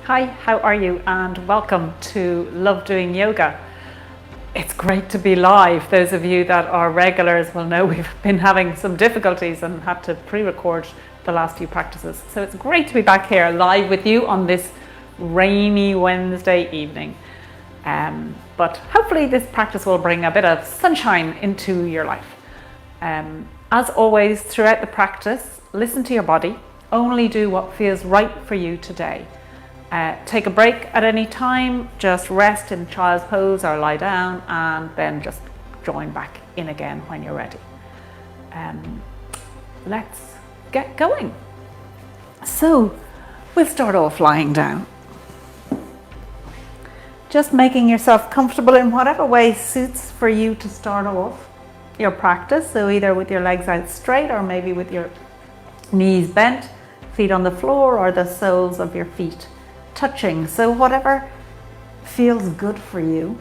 Hi, how are you? And welcome to Love Doing Yoga. It's great to be live. Those of you that are regulars will know we've been having some difficulties and had to pre-record the last few practices. So it's great to be back here live with you on this rainy Wednesday evening. But hopefully this practice will bring a bit of sunshine into your life. As always, throughout the practice, listen to your body. Only do what feels right for you today. Take a break at any time, just rest in child's pose or lie down, and then just join back in again when you're ready. Let's get going. So we'll start off lying down. Just making yourself comfortable in whatever way suits for you to start off your practice. So either with your legs out straight or maybe with your knees bent, feet on the floor or the soles of your feet touching. So whatever feels good for you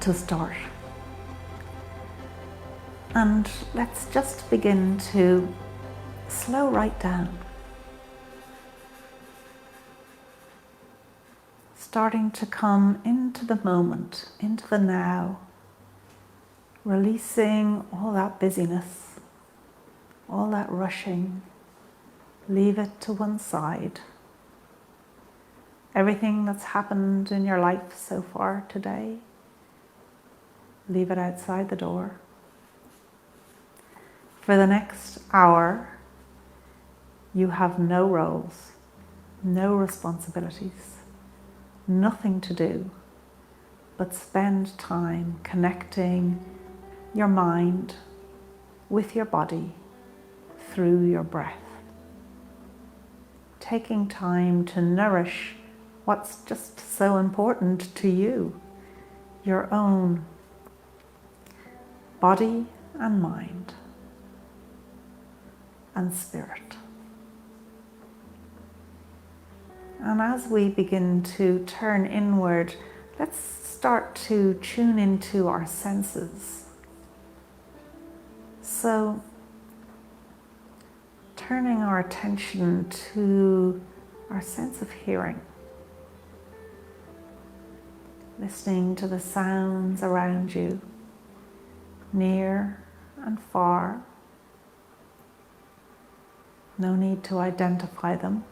to start. And let's just begin to slow right down. Starting to come into the moment, into the now. Releasing all that busyness, all that rushing. Leave it to one side. Everything that's happened in your life so far today, leave it outside the door. For the next hour, you have no roles, no responsibilities, nothing to do, but spend time connecting your mind with your body through your breath. Taking time to nourish what's just so important to you, your own body and mind and spirit. And as we begin to turn inward, let's start to tune into our senses. So, turning our attention to our sense of hearing. Listening to the sounds around you, near and far. No need to identify them.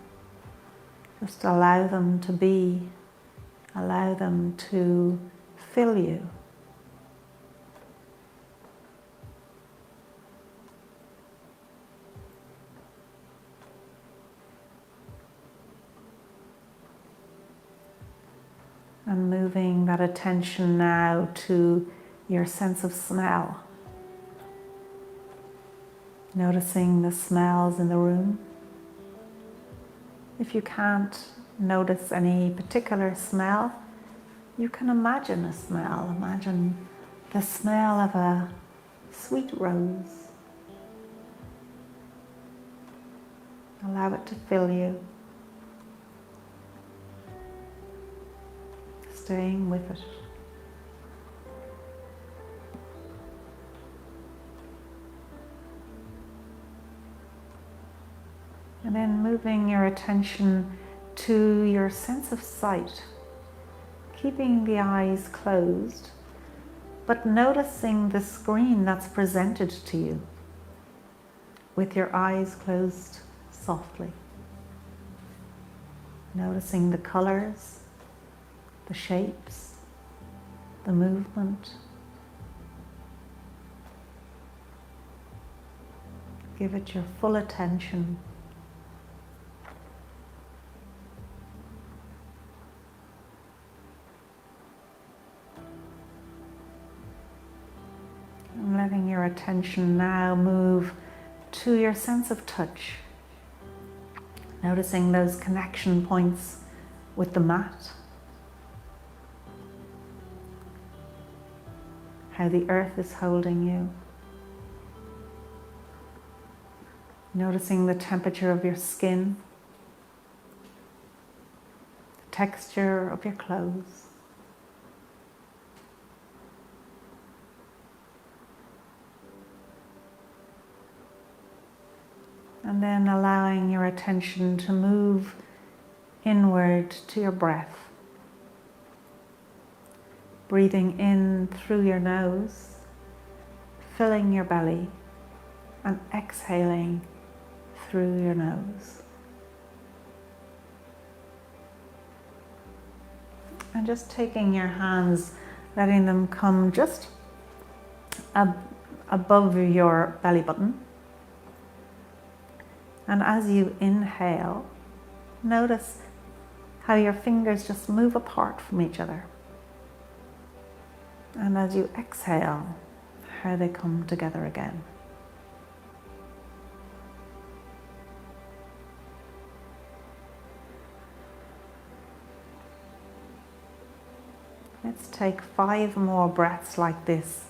Just allow them to be. Allow them to fill you. And moving that attention now to your sense of smell. Noticing the smells in the room. If you can't notice any particular smell, you can imagine a smell. Imagine the smell of a sweet rose. Allow it to fill you. Staying with it. And then moving your attention to your sense of sight, keeping the eyes closed, but noticing the screen that's presented to you with your eyes closed softly. Noticing the colors, the shapes, the movement. Give it your full attention. And letting your attention now move to your sense of touch. Noticing those connection points with the mat. How the earth is holding you. Noticing the temperature of your skin, the texture of your clothes. And then allowing your attention to move inward to your breath. Breathing in through your nose, filling your belly, and exhaling through your nose. And just taking your hands, letting them come just above your belly button. And as you inhale, notice how your fingers just move apart from each other. And as you exhale, how they come together again. Let's take 5 more breaths like this.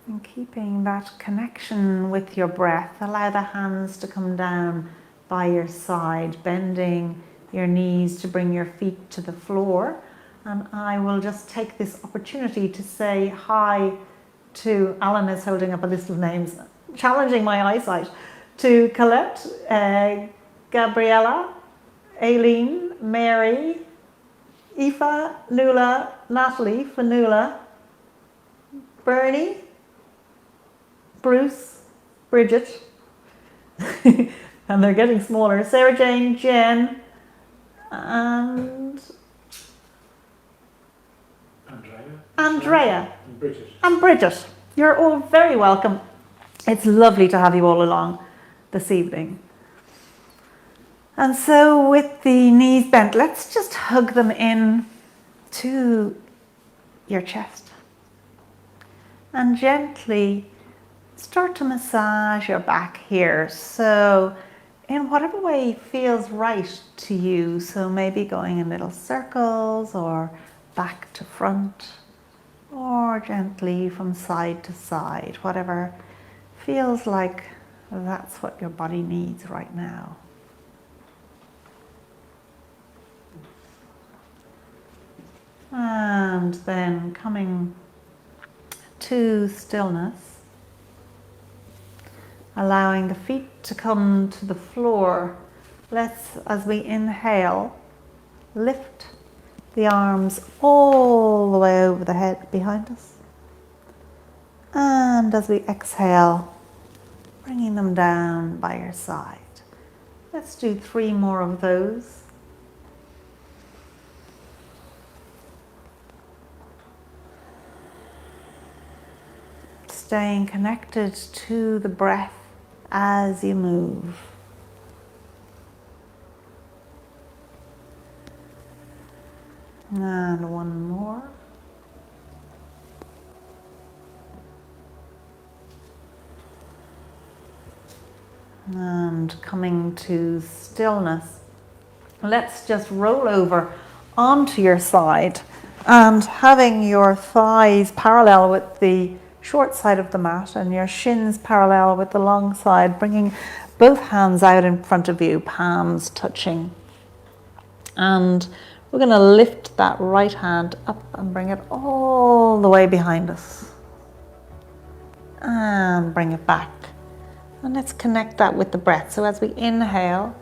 And keeping that connection with your breath, allow the hands to come down by your side, bending your knees to bring your feet to the floor. And I will just take this opportunity to say hi to, Alan is holding up a list of names, challenging my eyesight, to Colette, Gabriella, Aileen, Mary, Aoife, Nuala, Natalie, Fanula, Bernie, Bruce, Bridget, and they're getting smaller, Sarah Jane, Jen, and Andrea, and Bridget. You're all very welcome. It's lovely to have you all along this evening. And so with the knees bent, let's just hug them in to your chest. And gently start to massage your back here. So in whatever way feels right to you. So maybe going in little circles or back to front or gently from side to side, whatever feels like that's what your body needs right now. And then coming to stillness, allowing the feet to come to the floor. Let's, as we inhale, lift the arms all the way over the head behind us. And as we exhale, bringing them down by your side. Let's do 3 more of those. Staying connected to the breath as you move. And 1 more. And coming to stillness, let's just roll over onto your side and having your thighs parallel with the short side of the mat and your shins parallel with the long side, bringing both hands out in front of you, palms touching. And we're going to lift that right hand up and bring it all the way behind us. And bring it back. And let's connect that with the breath. So as we inhale,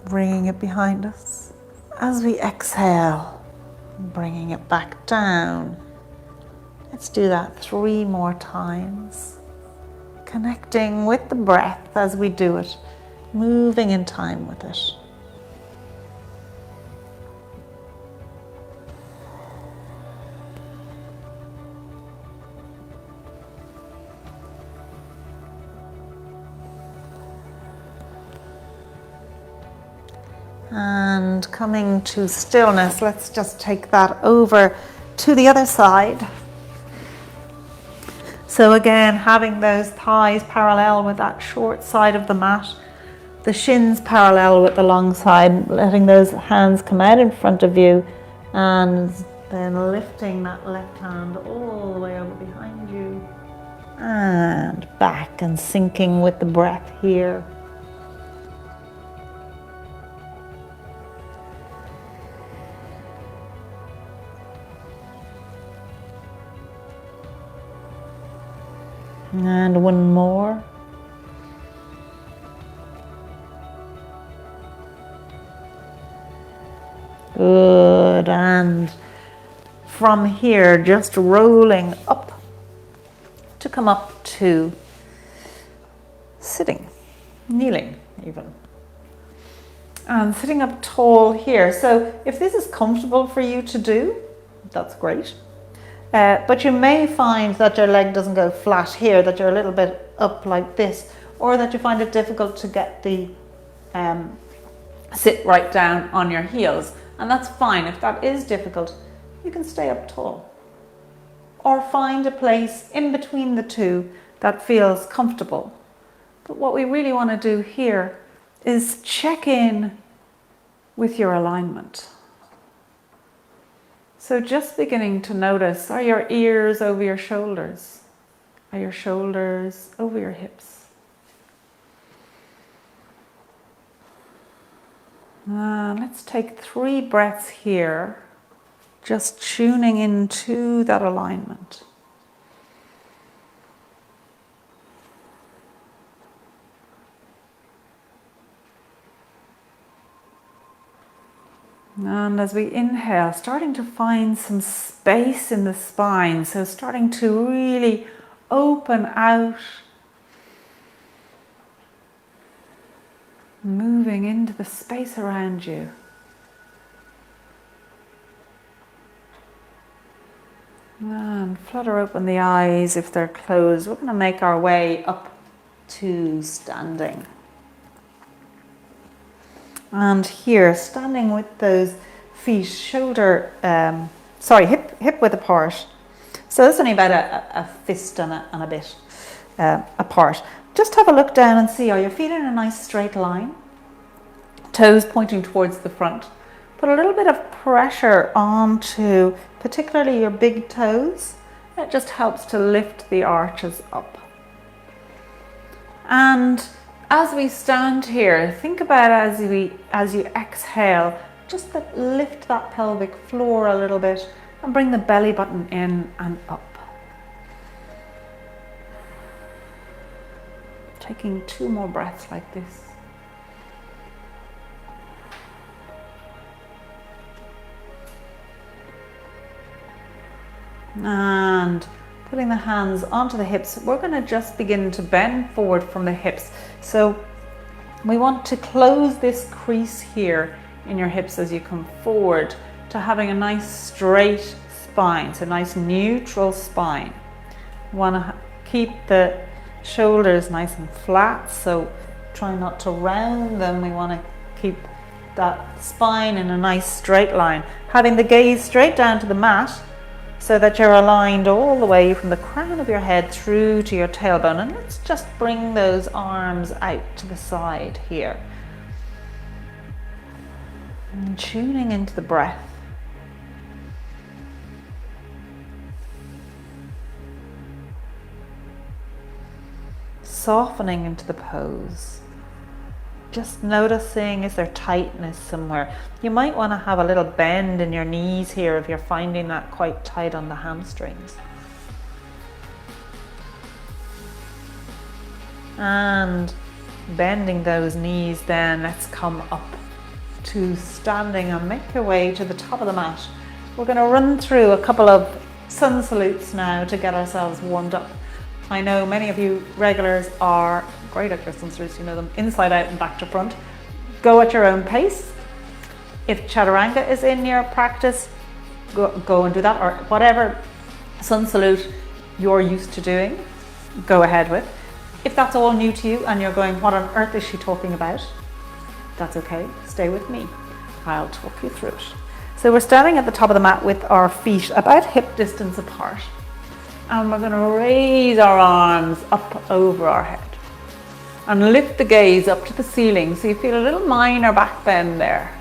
bringing it behind us. As we exhale, bringing it back down. Let's do that 3 more times. Connecting with the breath as we do it, moving in time with it. And coming to stillness, let's just take that over to the other side. So again, having those thighs parallel with that short side of the mat, the shins parallel with the long side, letting those hands come out in front of you and Then lifting that left hand all the way over behind you. And back and sinking with the breath here. And one more. Good. And from here, just rolling up to come up to sitting, kneeling even. And sitting up tall here. So if this is comfortable for you to do, that's great. But you may find that your leg doesn't go flat here, that you're a little bit up like this, or that you find it difficult to get the sit right down on your heels. And that's fine. If that is difficult, you can stay up tall. Or find a place in between the two that feels comfortable. But what we really want to do here is check in with your alignment. So just beginning to notice, are your ears over your shoulders? Are your shoulders over your hips? Let's take 3 breaths here, just tuning into that alignment. And as we inhale, starting to find some space in the spine, so starting to really open out, moving into the space around you. And flutter open the eyes if they're closed. We're going to make our way up to standing. And here, standing with those feet hip width apart. So it's only about a fist and a bit apart. Just have a look down and see, are your feet in a nice straight line? Toes pointing towards the front. Put a little bit of pressure onto particularly your big toes. It just helps to lift the arches up. And as we stand here, think about as you exhale, just lift that pelvic floor a little bit and bring the belly button in and up. Taking 2 more breaths like this. And putting the hands onto the hips, we're going to just begin to bend forward from the hips. So we want to close this crease here in your hips as you come forward to having a nice straight spine, so nice neutral spine. We want to keep the shoulders nice and flat, so try not to round them. We want to keep that spine in a nice straight line, having the gaze straight down to the mat, so that you're aligned all the way from the crown of your head through to your tailbone. And let's just bring those arms out to the side here. And tuning into the breath. Softening into the pose. Just noticing, is there tightness somewhere? You might want to have a little bend in your knees here if you're finding that quite tight on the hamstrings. And bending those knees, then let's come up to standing and make your way to the top of the mat. We're going to run through a couple of sun salutes now to get ourselves warmed up. I know many of you regulars are great at your sun salutes, you know them inside out and back to front. Go at your own pace. If Chaturanga is in your practice, go and do that, or whatever sun salute you're used to doing, go ahead with. If that's all new to you and you're going, what on earth is she talking about? That's okay, stay with me. I'll talk you through it. So we're standing at the top of the mat with our feet about hip distance apart. And we're going to raise our arms up over our head and lift the gaze up to the ceiling, so you feel a little minor back bend there.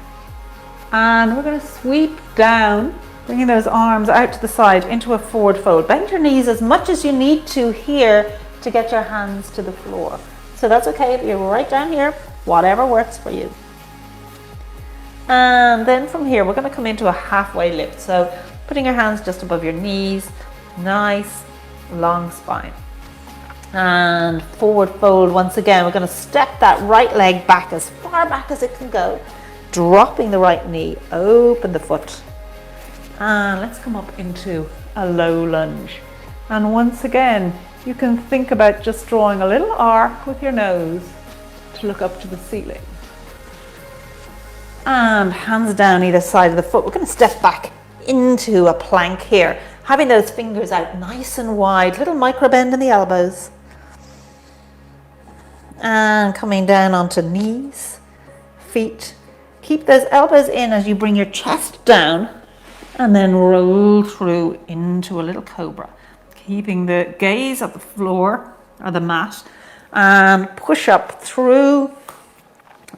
And we're going to sweep down Bringing those arms out to the side into a forward fold. Bend your knees as much as you need to here to get your hands to the floor. So that's okay if you're right down here, whatever works for you. And then from here, we're going to come into a halfway lift. So putting your hands just above your knees, nice long spine. And forward fold once again. We're going to step that right leg back as far back as it can go, dropping the right knee, open the foot. And let's come up into a low lunge. And once again, you can think about just drawing a little arc with your nose to look up to the ceiling. And hands down either side of the foot. We're going to step back into a plank here, having those fingers out nice and wide, little micro bend in the elbows. And coming down onto knees, feet. Keep those elbows in as you bring your chest down. And then roll through into a little cobra, keeping the gaze at the floor or the mat, and push up through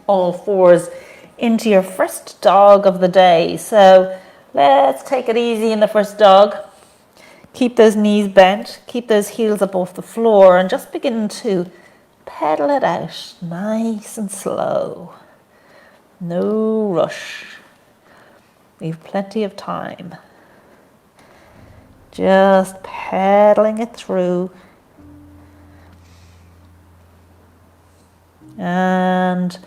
all fours into your first dog of the day. So let's take it easy in the first dog. Keep those knees bent, keep those heels up off the floor, and just begin to pedal it out nice and slow. No rush. We've plenty of time. Just pedaling it through. And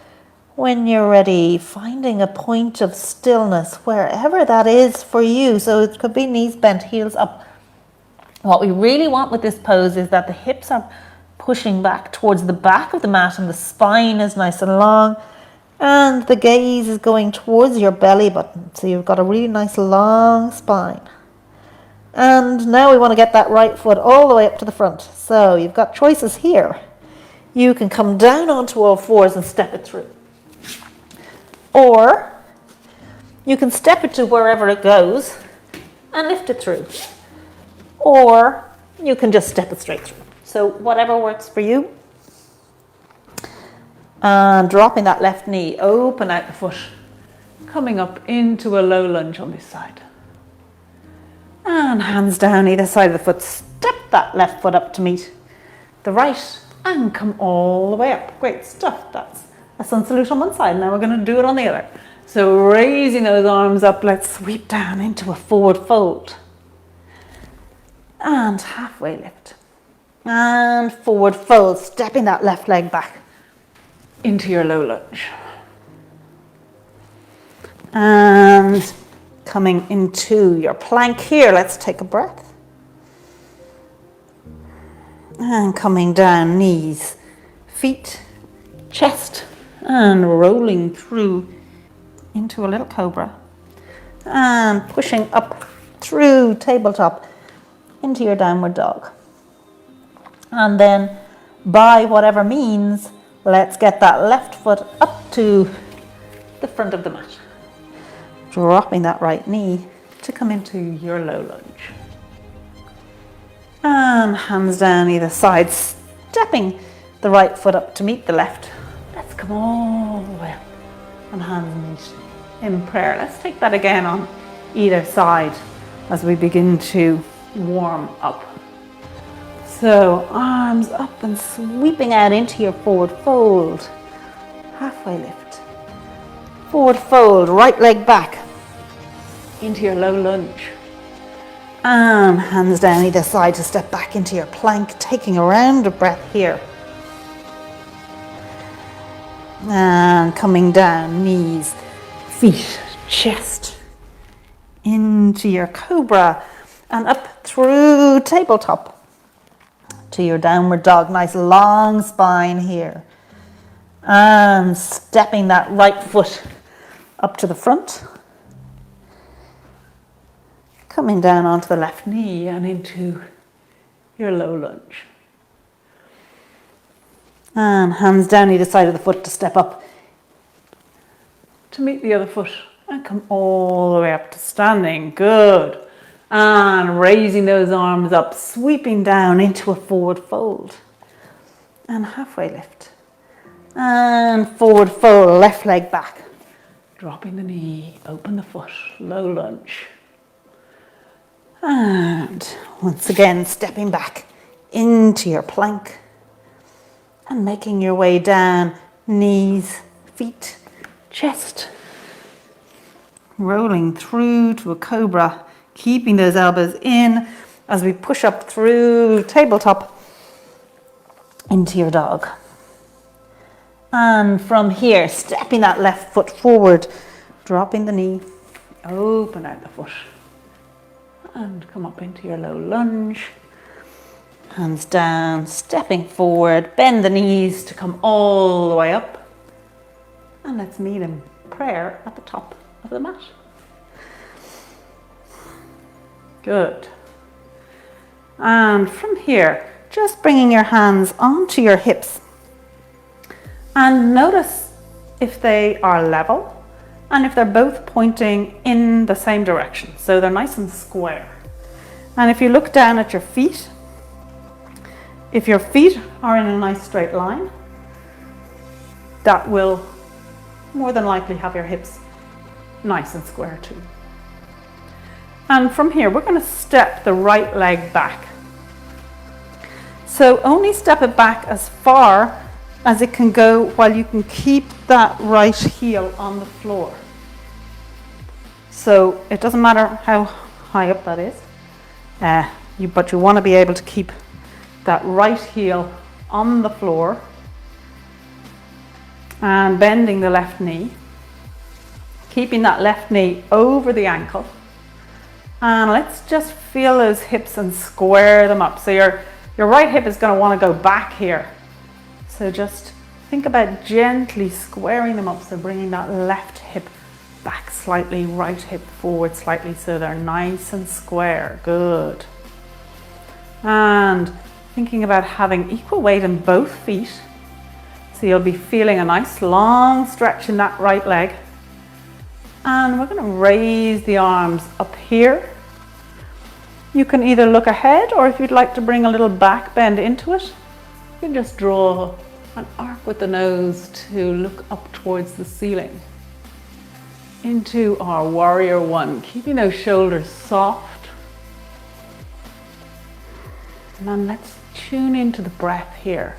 when you're ready, finding a point of stillness wherever that is for you. So it could be knees bent, heels up. What we really want with this pose is that the hips are pushing back towards the back of the mat and the spine is nice and long. And the gaze is going towards your belly button. So you've got a really nice long spine. And now we want to get that right foot all the way up to the front. So you've got choices here. You can come down onto all fours and step it through. Or you can step it to wherever it goes and lift it through. Or you can just step it straight through. So whatever works for you. And dropping that left knee, open out the foot, coming up into a low lunge on this side. And hands down either side of the foot, step that left foot up to meet the right and come all the way up. Great stuff. That's a sun salute on one side. Now we're going to do it on the other. So raising those arms up, let's sweep down into a forward fold. And halfway lift. And forward fold, stepping that left leg back into your low lunge. And coming into your plank here, let's take a breath. And coming down, knees, feet, chest, and rolling through into a little cobra. And pushing up through tabletop into your downward dog. And then by whatever means, let's get that left foot up to the front of the mat. Dropping that right knee to come into your low lunge. And hands down either side, stepping the right foot up to meet the left. Let's come all the way up and hands meet in prayer. Let's take that again on either side as we begin to warm up. So arms up and sweeping out into your forward fold. Halfway lift. Forward fold, right leg back into your low lunge. And hands down either side to step back into your plank, taking a round of breath here. And coming down, knees, feet, chest, into your cobra and up through tabletop to your downward dog. Nice long spine here. And stepping that right foot up to the front. Coming down onto the left knee and into your low lunge. And hands down either side of the foot to step up to meet the other foot and come all the way up to standing. Good. And raising those arms up, sweeping down into a forward fold. And halfway lift. And forward fold, left leg back. Dropping the knee, open the foot, low lunge. And once again, stepping back into your plank and making your way down, knees, feet, chest, rolling through to a cobra, keeping those elbows in as we push up through tabletop into your dog. And from here, stepping that left foot forward, dropping the knee, open out the foot, and come up into your low lunge. Hands down, stepping forward, bend the knees to come all the way up. And let's meet in prayer at the top of the mat. Good. And from here, just bringing your hands onto your hips. And notice if they are level and if they're both pointing in the same direction. So they're nice and square. And if you look down at your feet, if your feet are in a nice straight line, that will more than likely have your hips nice and square too. And from here, we're going to step the right leg back. So only step it back as far as it can go while you can keep that right heel on the floor. So it doesn't matter how high up that is, but you want to be able to keep that right heel on the floor and bending the left knee, keeping that left knee over the ankle. And let's just feel those hips and square them up. So your right hip is going to want to go back here. So just think about gently squaring them up. So bringing that left hip back slightly, right hip forward slightly, so they're nice and square. Good. And thinking about having equal weight in both feet. So you'll be feeling a nice long stretch in that right leg. And we're going to raise the arms up here. You can either look ahead, or if you'd like to bring a little back bend into it, you can just draw an arc with the nose to look up towards the ceiling. Into our warrior one, keeping those shoulders soft. And then let's tune into the breath here.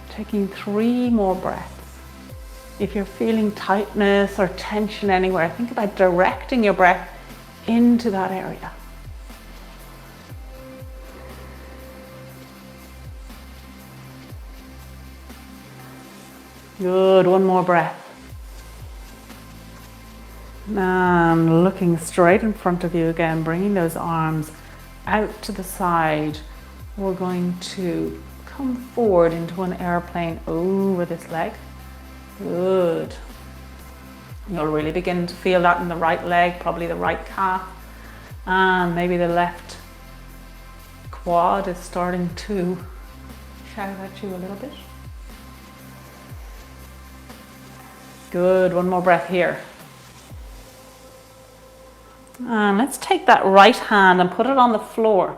Taking 3 more breaths. If you're feeling tightness or tension anywhere, think about directing your breath into that area. Good, 1 more breath. And looking straight in front of you again, bringing those arms out to the side. We're going to come forward into an airplane over this leg. Good. You'll really begin to feel that in the right leg, probably the right calf, and maybe the left quad is starting to shout at you a little bit. Good, 1 more breath here. And let's take that right hand and put it on the floor.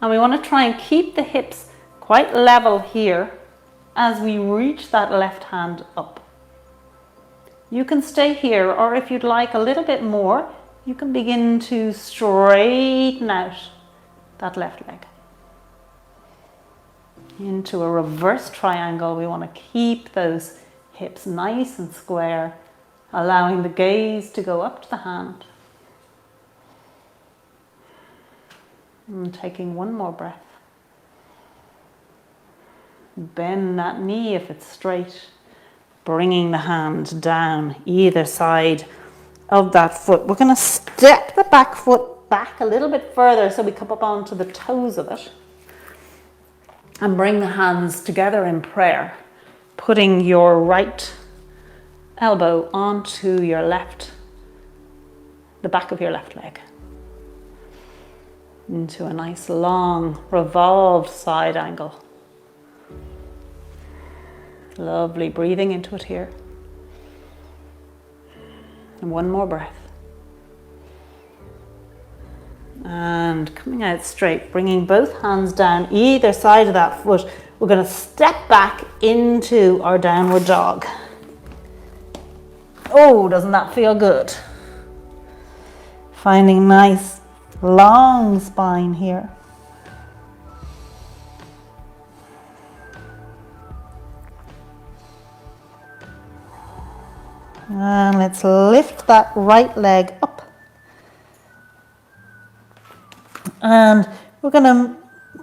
And we want to try and keep the hips quite level here as we reach that left hand up. You can stay here, or if you'd like a little bit more, you can begin to straighten out that left leg. Into a reverse triangle, we want to keep those hips nice and square, allowing the gaze to go up to the hand. And taking 1 more breath. Bend that knee if it's straight, bringing the hand down either side of that foot. We're going to step the back foot back a little bit further so we come up onto the toes of it. And bring the hands together in prayer, putting your right elbow onto your left, the back of your left leg. Into a nice long revolved side angle. Lovely, breathing into it here. And 1 more breath. And coming out straight, bringing both hands down either side of that foot. We're going to step back into our downward dog. Oh, doesn't that feel good? Finding nice long spine here. And let's lift that right leg up. And we're going to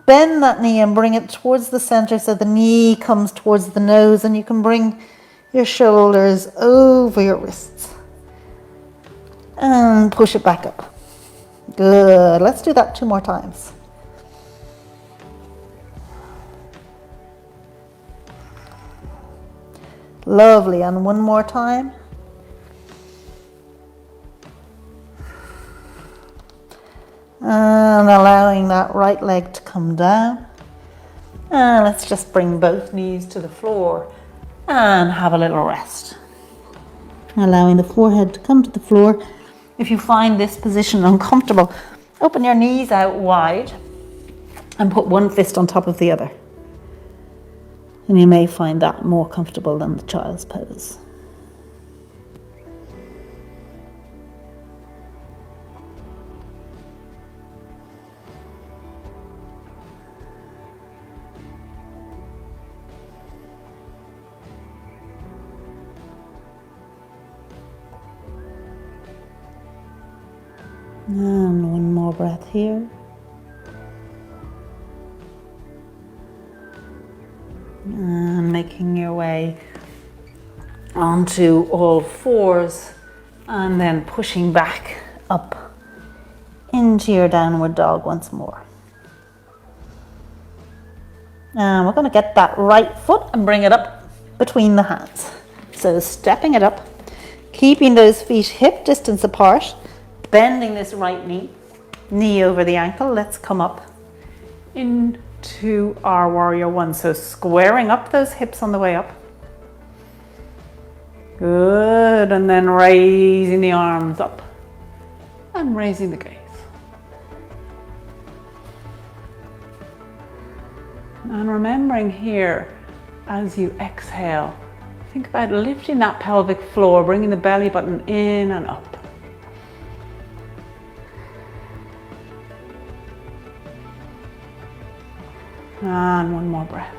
bend that knee and bring it towards the center so the knee comes towards the nose, and you can bring your shoulders over your wrists. And push it back up. Good. Let's do that 2 more times. Lovely. And 1 more time. And allowing that right leg to come down. And let's just bring both knees to the floor and have a little rest. Allowing the forehead to come to the floor. If you find this position uncomfortable, open your knees out wide and put one fist on top of the other. And you may find that more comfortable than the child's pose. And 1 more breath here. And making your way onto all fours and then pushing back up into your downward dog once more. And we're going to get that right foot and bring it up between the hands. So stepping it up, keeping those feet hip distance apart, bending this right knee over the ankle. Let's come up into our warrior 1. So squaring up those hips on the way up. Good. And then raising the arms up and raising the gaze. And remembering here, as you exhale, think about lifting that pelvic floor, bringing the belly button in and up. And 1 more breath.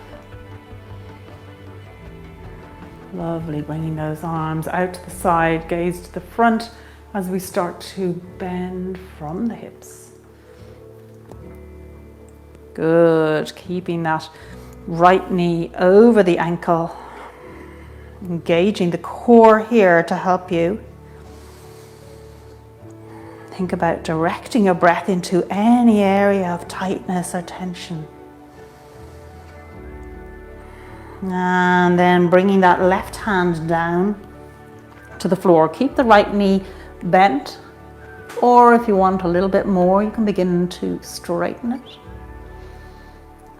Lovely, bringing those arms out to the side, gaze to the front as we start to bend from the hips. Good, keeping that right knee over the ankle, engaging the core here to help you. Think about directing your breath into any area of tightness or tension. And then bringing that left hand down to the floor. Keep the right knee bent, or if you want a little bit more, you can begin to straighten it.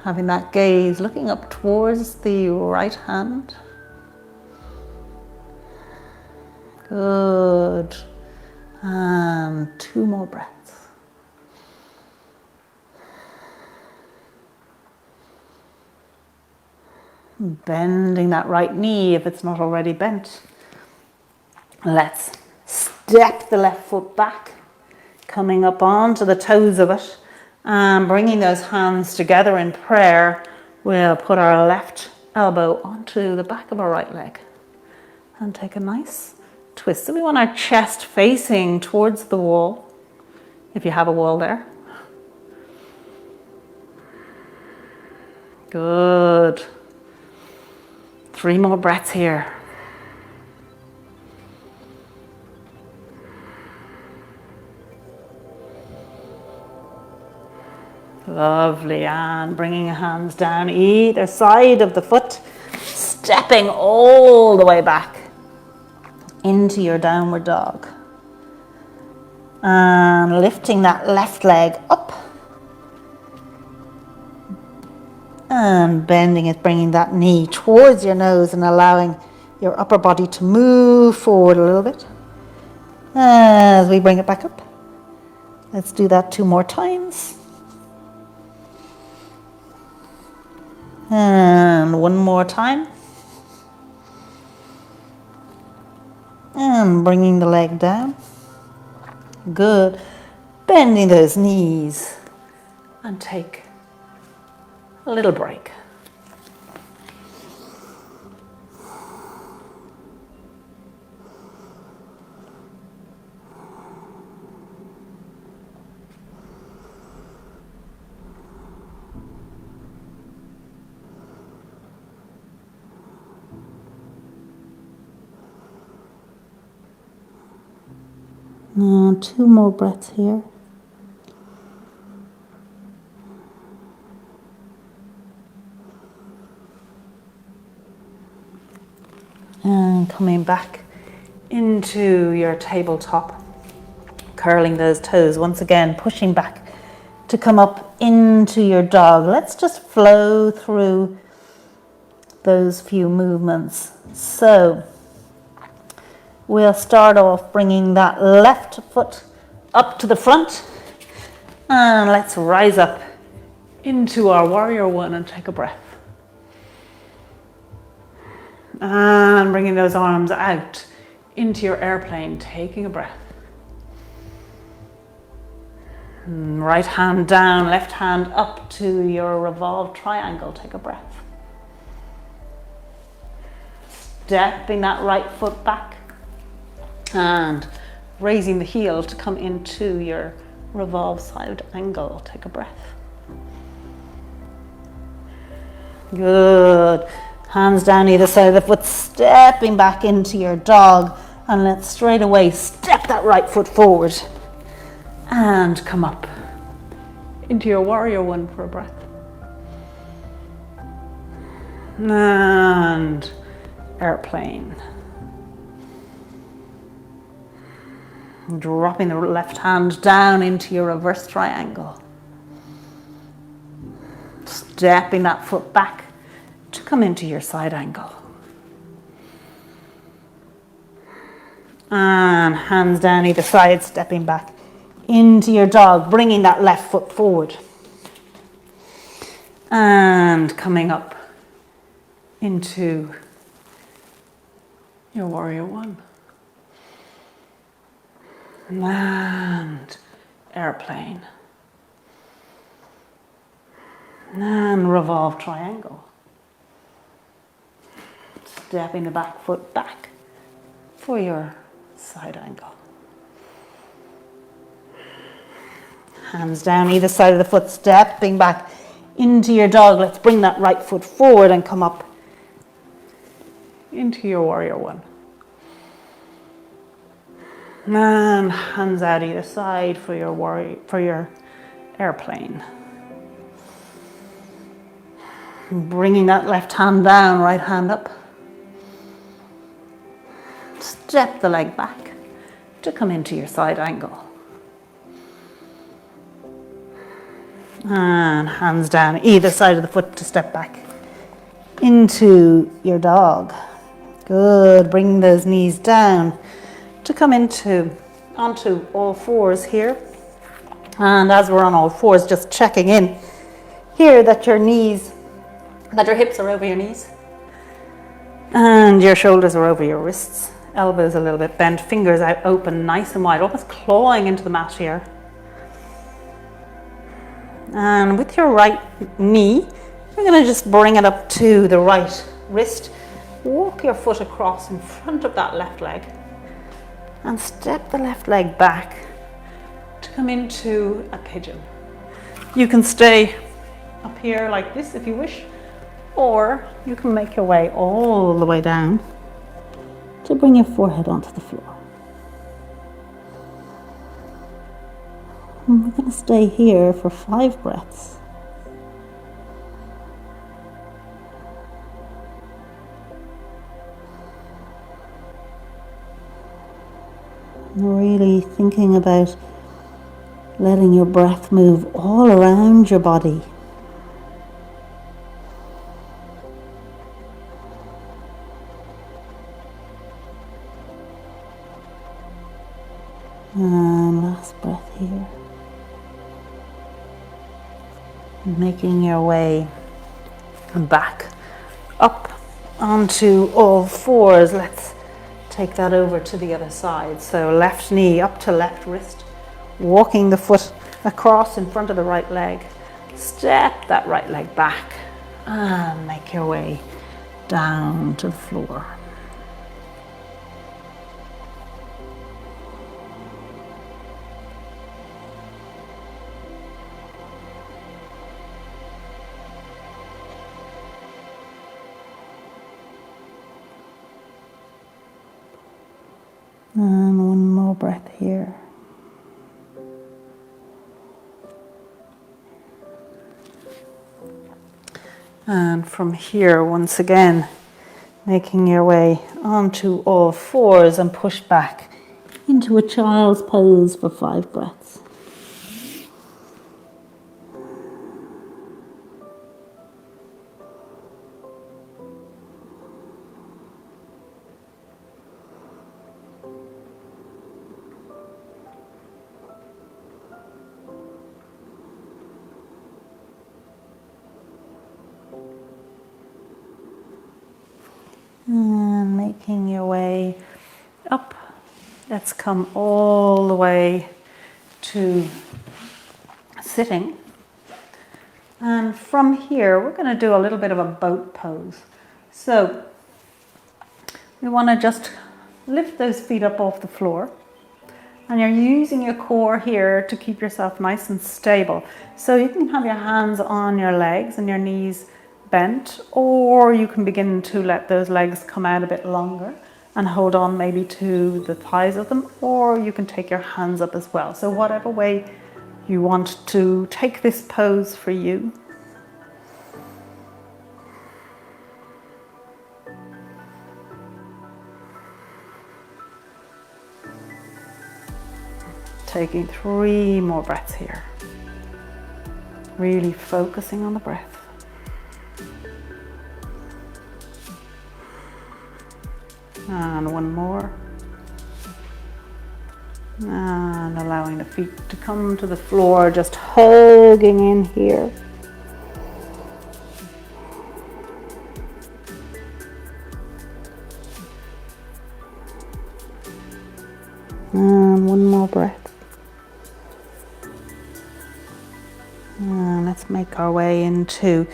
Having that gaze looking up towards the right hand. Good. And 2 more breaths. Bending that right knee if it's not already bent. Let's step the left foot back, coming up onto the toes of it and bringing those hands together in prayer. We'll put our left elbow onto the back of our right leg and take a nice twist. So we want our chest facing towards the wall, if you have a wall there. Good. 3 more breaths here. Lovely, and bringing your hands down either side of the foot, stepping all the way back into your downward dog. And lifting that left leg up. And bending it, bringing that knee towards your nose and allowing your upper body to move forward a little bit. As we bring it back up. Let's do that 2 more times. And 1 more time. And bringing the leg down. Good. Bending those knees. And take a little break. Now 2 more breaths here. And coming back into your tabletop, curling those toes once again, pushing back to come up into your dog. Let's just flow through those few movements. So we'll start off bringing that left foot up to the front, and let's rise up into our warrior one and take a breath. And bringing those arms out into your airplane, taking a breath. And right hand down, left hand up to your revolved triangle, take a breath. Stepping that right foot back and raising the heel to come into your revolved side angle, take a breath. Good. Hands down either side of the foot, stepping back into your dog, and let's straight away step that right foot forward and come up into your warrior one for a breath. And airplane. Dropping the left hand down into your reverse triangle. Stepping that foot back to come into your side angle. And hands down either side, stepping back into your dog, bringing that left foot forward. And coming up into your warrior one. And airplane. And revolve triangle. Stepping the back foot back for your side angle. Hands down either side of the foot, stepping back into your dog. Let's bring that right foot forward and come up into your warrior one. And hands out either side for your airplane. Bringing that left hand down, right hand up. Step the leg back to come into your side angle. And hands down either side of the foot to step back into your dog. Good. Bring those knees down to come onto all fours here. And as we're on all fours, just checking in here that your hips are over your knees and your shoulders are over your wrists, elbows a little bit bent, fingers out open, nice and wide, almost clawing into the mat here. And with your right knee, you're going to just bring it up to the right wrist. Walk your foot across in front of that left leg and step the left leg back to come into a pigeon. You can stay up here like this if you wish, or you can make your way all the way down to bring your forehead onto the floor. And we're going to stay here for 5 breaths. Really thinking about letting your breath move all around your body. And last breath here. Making your way back up onto all fours. Let's take that over to the other side. So left knee up to left wrist, walking the foot across in front of the right leg. Step that right leg back and make your way down to the floor. And one more breath here. And from here, once again, making your way onto all fours and push back into a child's pose for 5 breaths. And making your way up. Let's come all the way to sitting. And from here, we're going to do a little bit of a boat pose. So we want to just lift those feet up off the floor. And you're using your core here to keep yourself nice and stable. So you can have your hands on your legs and your knees bent, or you can begin to let those legs come out a bit longer and hold on maybe to the thighs of them, or you can take your hands up as well. So whatever way you want to take this pose for you. Taking 3 more breaths here. Really focusing on the breath. And one more. And allowing the feet to come to the floor, just hugging in here. And one more breath. And let's make our way into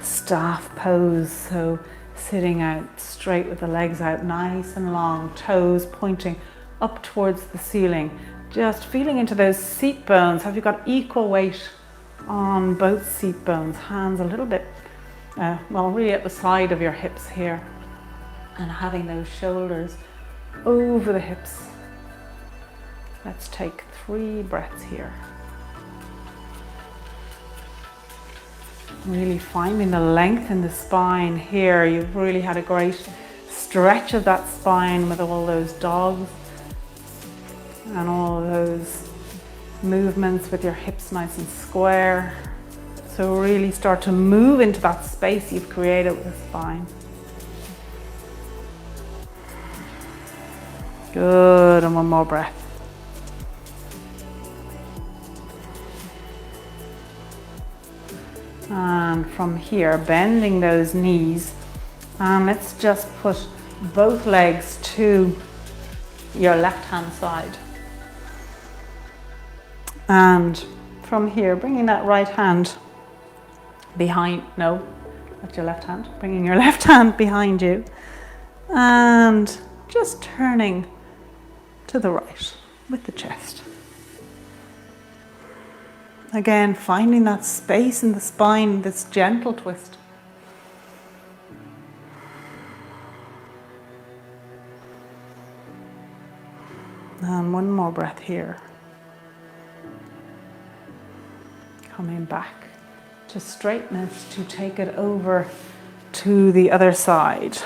staff pose. So sitting out straight with the legs out nice and long, toes pointing up towards the ceiling. Just feeling into those seat bones. Have you got equal weight on both seat bones? Hands a little bit, really at the side of your hips here. And having those shoulders over the hips. Let's take 3 breaths here. Really finding the length in the spine here. You've really had a great stretch of that spine with all those dogs and all those movements with your hips nice and square. So really start to move into that space you've created with the spine. Good, and one more breath. And from here, bending those knees, and let's just put both legs to your left hand side. And from here, bringing that right hand behind, no, that's your left hand, bringing your left hand behind you, and just turning to the right with the chest. Again, finding that space in the spine, this gentle twist. And one more breath here. Coming back to straightness to take it over to the other side.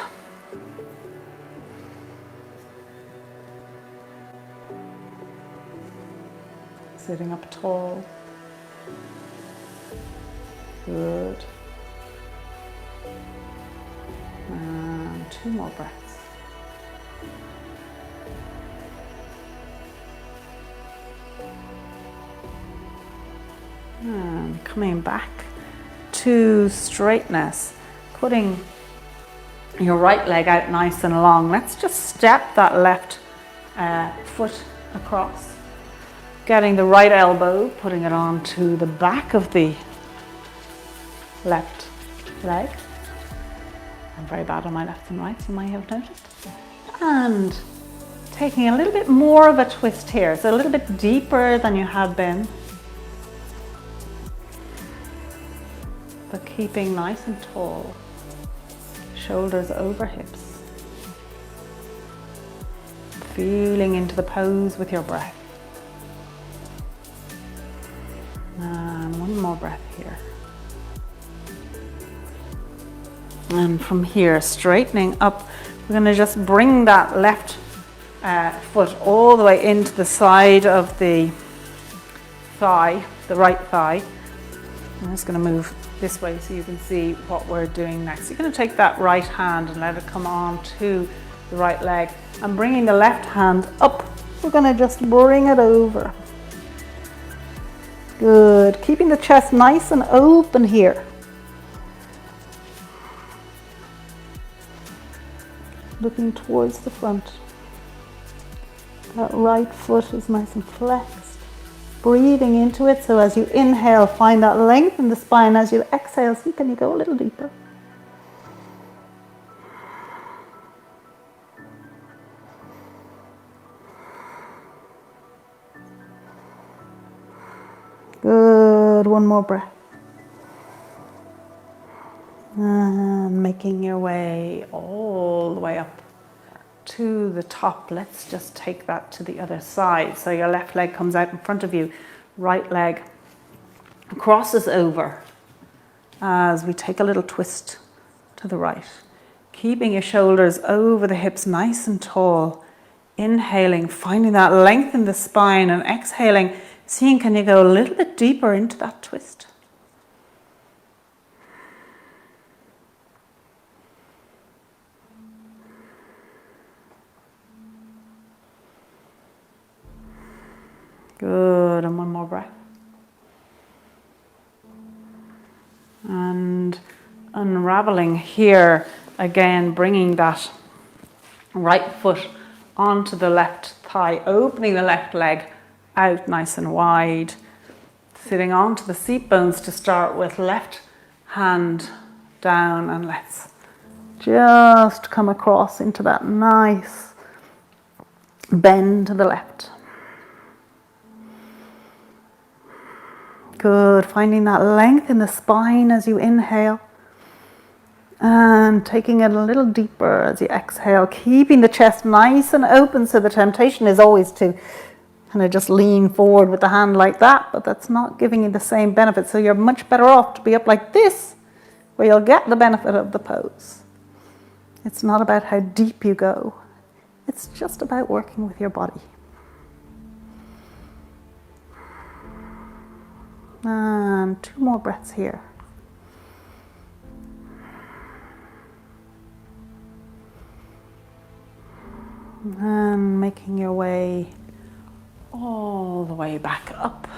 Sitting up tall. Good. And 2 more breaths. And coming back to straightness, putting your right leg out nice and long. Let's just step that left foot across, getting the right elbow, putting it onto the back of the left leg. I'm very bad on my lefts and rights, you might have noticed. And taking a little bit more of a twist here, so a little bit deeper than you had been, but keeping nice and tall, shoulders over hips, feeling into the pose with your breath. And one more breath here. And from here, straightening up, we're going to just bring that left foot all the way into the side of the thigh, the right thigh. I'm just going to move this way so you can see what we're doing next. You're going to take that right hand and let it come on to the right leg. And bringing the left hand up, we're going to just bring it over. Good. Keeping the chest nice and open here. Looking towards the front. That right foot is nice and flexed. Breathing into it, so as you inhale, find that length in the spine. As you exhale, see, can you go a little deeper? Good, one more breath. And making your way all the way up to the top. Let's just take that to the other side. So your left leg comes out in front of you, right leg crosses over as we take a little twist to the right. Keeping your shoulders over the hips nice and tall. Inhaling, finding that length in the spine, and exhaling, seeing can you go a little bit deeper into that twist. Good, and one more breath. And unraveling here, again bringing that right foot onto the left thigh, opening the left leg out nice and wide. Sitting onto the seat bones to start with, left hand down, and let's just come across into that nice bend to the left. Good, finding that length in the spine as you inhale and taking it a little deeper as you exhale, keeping the chest nice and open. So the temptation is always to kind of just lean forward with the hand like that, but that's not giving you the same benefit. So you're much better off to be up like this, where you'll get the benefit of the pose. It's not about how deep you go. It's just about working with your body. And 2 more breaths here. And making your way all the way back up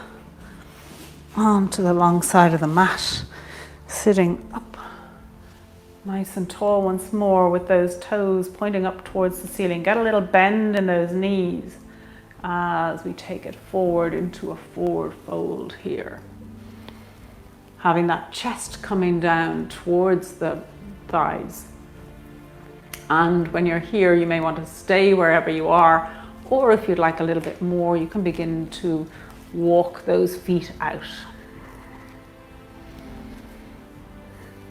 onto the long side of the mat. Sitting up nice and tall once more with those toes pointing up towards the ceiling. Get a little bend in those knees as we take it forward into a forward fold here. Having that chest coming down towards the thighs. And when you're here, you may want to stay wherever you are, or if you'd like a little bit more, you can begin to walk those feet out.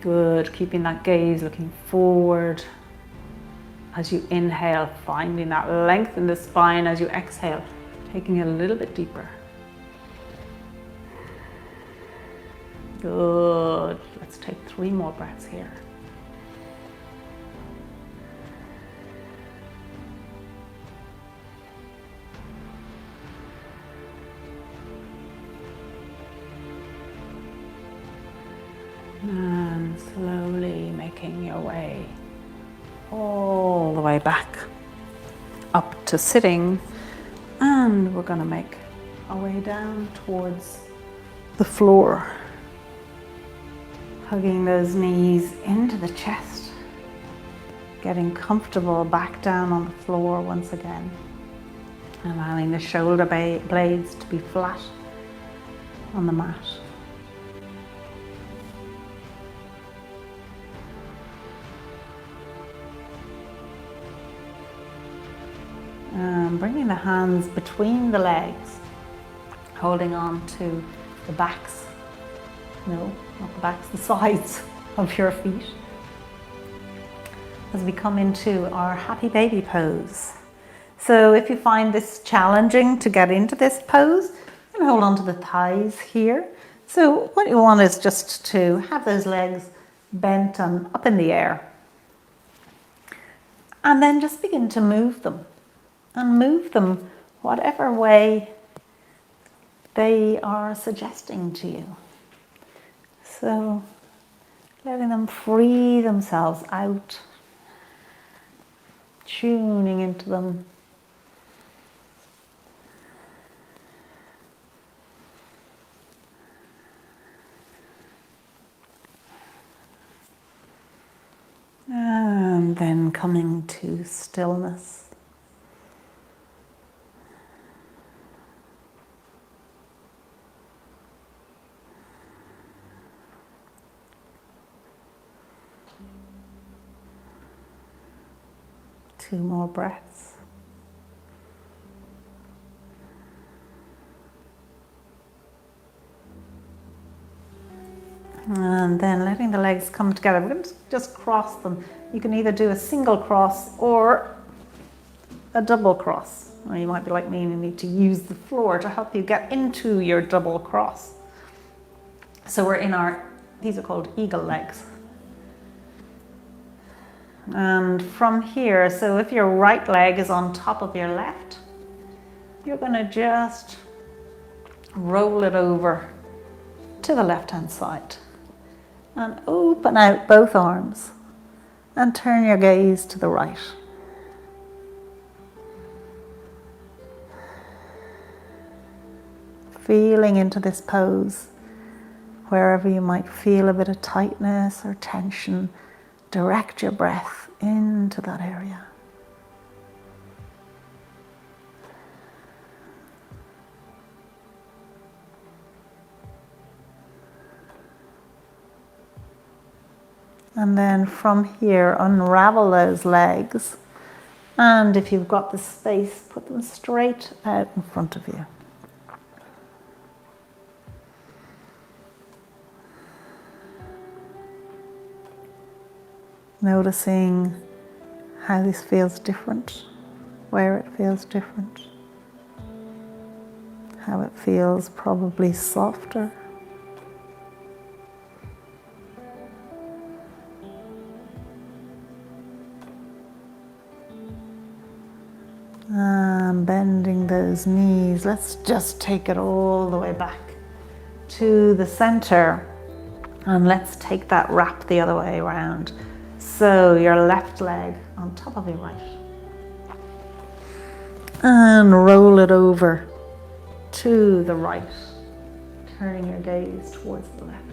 Good, keeping that gaze looking forward. As you inhale, finding that length in the spine. As you exhale, taking it a little bit deeper. Good. Let's take 3 more breaths here. And slowly making your way all the way back up to sitting, and we're going to make our way down towards the floor, hugging those knees into the chest, Getting comfortable back down on the floor once again. Allowing the shoulder blades to be flat on the mat. And bringing the hands between the legs, holding on to the backs, no, not the backs, the sides of your feet. As we come into our happy baby pose. So if you find this challenging to get into this pose, you can hold on to the thighs here. So what you want is just to have those legs bent and up in the air. And then just begin to move them. And move them whatever way they are suggesting to you. So letting them free themselves out. Tuning into them. And then coming to stillness. Two more breaths. And then letting the legs come together. We're going to just cross them. You can either do a single cross or a double cross. Or you might be like me and you need to use the floor to help you get into your double cross. So we're in these are called eagle legs. And from here, so if your right leg is on top of your left, you're going to just roll it over to the left-hand side and open out both arms and turn your gaze to the right. Feeling into this pose, wherever you might feel a bit of tightness or tension, direct your breath into that area. And then from here, unravel those legs. And if you've got the space, put them straight out in front of you. Noticing how this feels different, where it feels different, how it feels probably softer. And bending those knees, let's just take it all the way back to the center. And let's take that wrap the other way around. So your left leg on top of your right. And roll it over to the right, turning your gaze towards the left.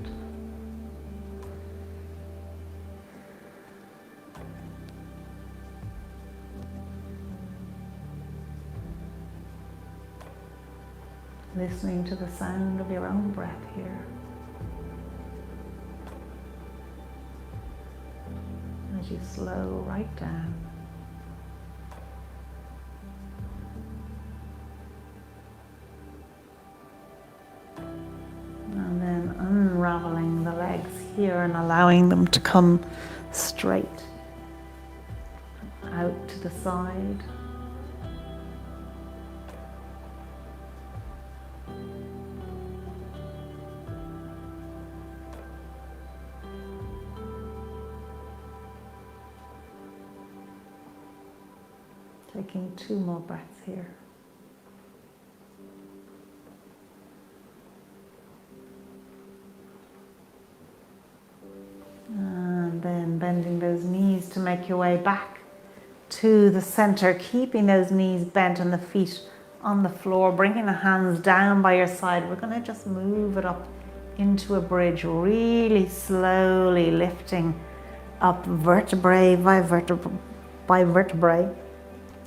Listening to the sound of your own breath here. As you slow right down. And then unraveling the legs here and allowing them to come straight out to the side. Taking 2 more breaths here. And then bending those knees to make your way back to the center, keeping those knees bent and the feet on the floor, bringing the hands down by your side. We're going to just move it up into a bridge, really slowly lifting up vertebrae by vertebrae,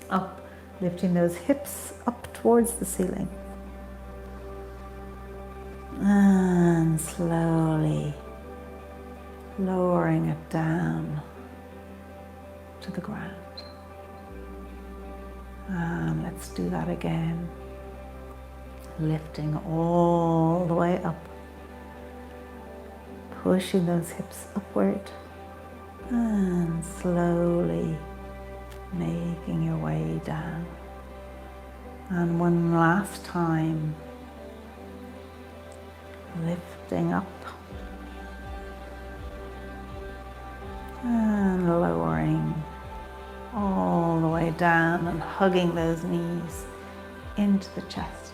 up, lifting those hips up towards the ceiling. And slowly lowering it down to the ground. And let's do that again. Lifting all the way up. Pushing those hips upward. And slowly making your way down. And one last time. Lifting up. And lowering all the way down and hugging those knees into the chest.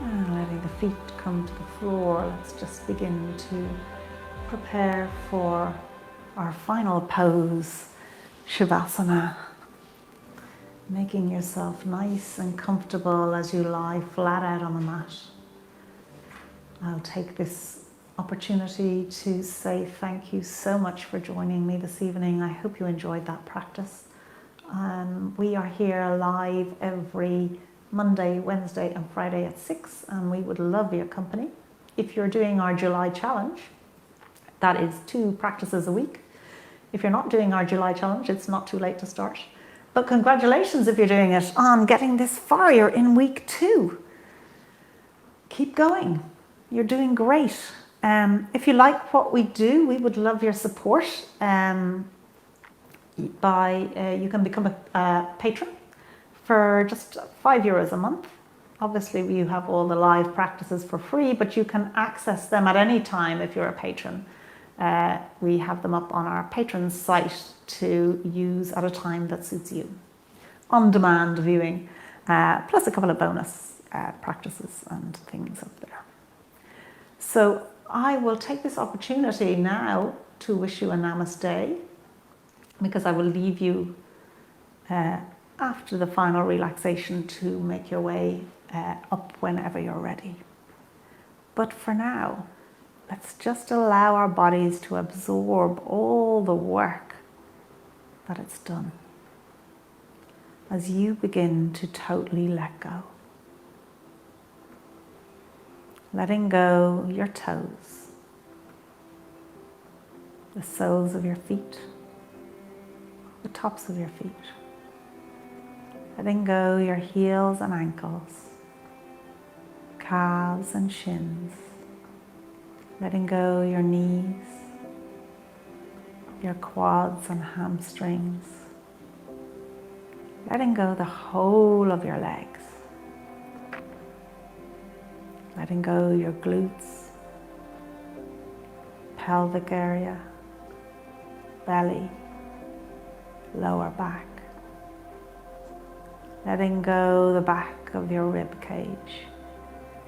And letting the feet come to the floor, let's just begin to prepare for our final pose, Shavasana. Making yourself nice and comfortable as you lie flat out on the mat. I'll take this opportunity to say thank you so much for joining me this evening. I hope you enjoyed that practice. We are here live every Monday, Wednesday and Friday at 6, and we would love your company. If you're doing our July challenge, that is 2 practices a week. If you're not doing our July challenge, it's not too late to start. But congratulations if you're doing it on getting this far. You're in week 2. Keep going. You're doing great. If you like what we do, we would love your support. You can become a patron for just €5 a month. Obviously, you have all the live practices for free, but you can access them at any time if you're a patron. We have them up on our patron site to use at a time that suits you. On-demand viewing, plus a couple of bonus practices and things up there. So I will take this opportunity now to wish you a namaste, because I will leave you after the final relaxation to make your way up whenever you're ready. But for now, let's just allow our bodies to absorb all the work that it's done as you begin to totally let go. Letting go your toes, the soles of your feet, the tops of your feet. Letting go your heels and ankles, calves and shins. Letting go your knees, your quads and hamstrings. Letting go the whole of your legs. Letting go your glutes, pelvic area, belly, lower back. Letting go the back of your rib cage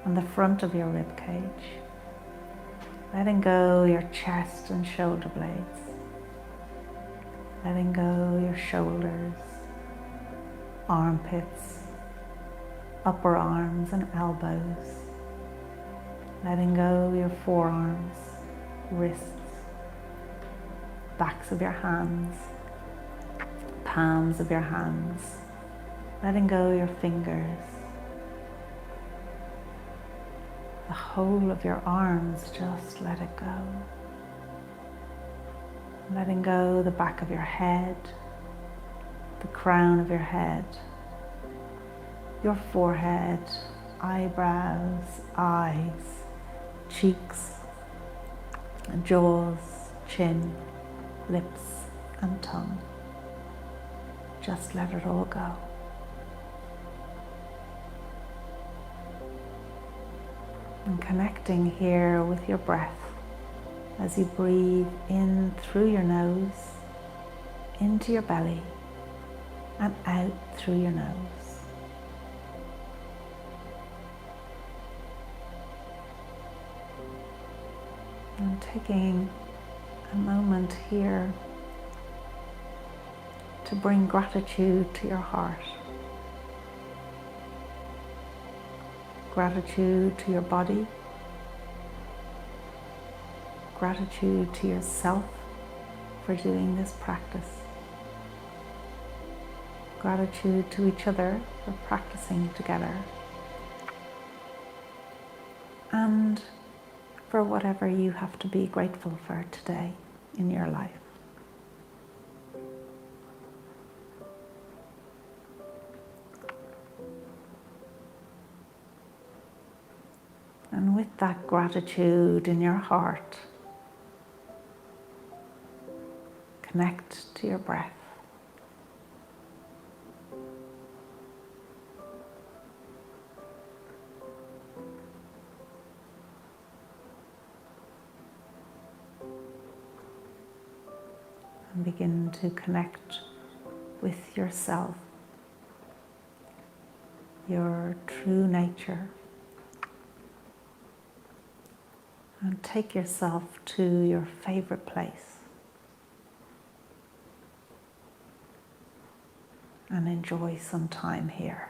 and the front of your rib cage. Letting go your chest and shoulder blades. Letting go your shoulders, armpits, upper arms and elbows. Letting go your forearms, wrists, backs of your hands, palms of your hands. Letting go your fingers, the whole of your arms, just let it go. Letting go the back of your head, the crown of your head, your forehead, eyebrows, eyes, cheeks, jaws, chin, lips and tongue. Just let it all go. And connecting here with your breath as you breathe in through your nose, into your belly, and out through your nose. And taking a moment here to bring gratitude to your heart. Gratitude to your body. Gratitude to yourself for doing this practice. Gratitude to each other for practicing together. And for whatever you have to be grateful for today in your life. And with that gratitude in your heart, connect to your breath. And begin to connect with yourself, your true nature. And take yourself to your favorite place. And enjoy some time here.